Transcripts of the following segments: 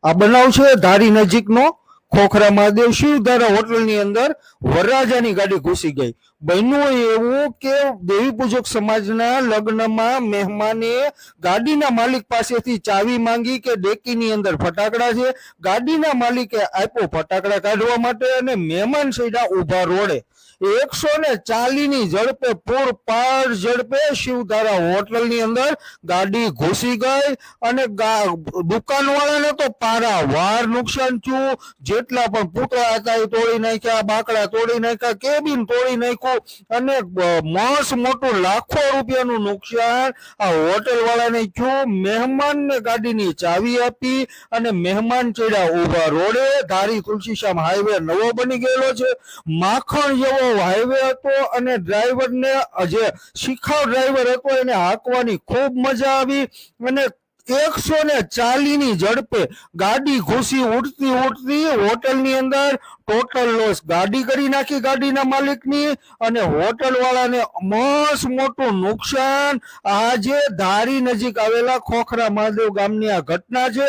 આ બનાવ છે ધારી નજીકનો ખોખરા મહાદેવ શિવધારા હોટલની અંદર વરરાજાની ગાડી ઘૂસી ગઈ. બન્યું એવું કે દેવી પૂજક સમાજના લગ્નમાં મહેમાને ગાડીના માલિક પાસેથી ચાવી માંગી કે ડેકીની અંદર ફટાકડા છે. ગાડીના માલિકે આપ્યો ફટાકડા કાઢવા માટે અને મહેમાન સીધા ઉભા રોડે 140 ની ઝડપે પૂરપાર ઝડપે શિવધારા હોટલની અંદર ગાડી ઘૂસી ગઈ અને દુકાનવાળાને તો પારાવાર નુકસાન થયું. જેટલા પણ પૂતળા હતા એ તોડી નાખ્યા, બાકડા તોડી નાખ્યા, કેબિન તોડી નાખ્યું અને મસ્ત મોટું લાખો રૂપિયાનું નુકસાન આ હોટેલ વાળાને થયું. મહેમાનને ગાડીની ચાવી આપી અને મહેમાન ચડ્યા ઉભા રોડે. ધારી તુલસીશ્યામ હાઈવે નવો બની ગયેલો છે, માખણ જેવો હાઈવે હતો અને ડ્રાઈવરને જે શિખાઉ ડ્રાઈવર હતો એને હાંકવાની ખૂબ મજા આવી અને 140 ની ઝડપે ગાડી ઘૂસી ઉડતી હોટલની અંદર ટોટલ લોસ ગાડી કરી નાખી ગાડીના માલિકની અને હોટલ વાળાને મસ્ત મોટું નુકસાન. આજે ધારી નજીક આવેલા ખોખરા મહાદેવ ગામની આ ઘટના છે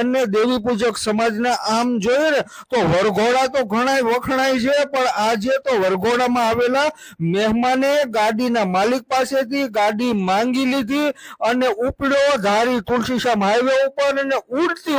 અને દેવી પૂજક સમાજના આમ જોઈએ ને તો વરઘોડા તો ઘણા વખણાય છે, પણ આજે તો વરઘોડામાં આવેલા મહેમાને ગાડીના માલિક પાસેથી ગાડી માંગી લીધી અને ઉપડ્યો ધારી તુલસીશ્યામ હાઈવે ઉપર અને ઉડતી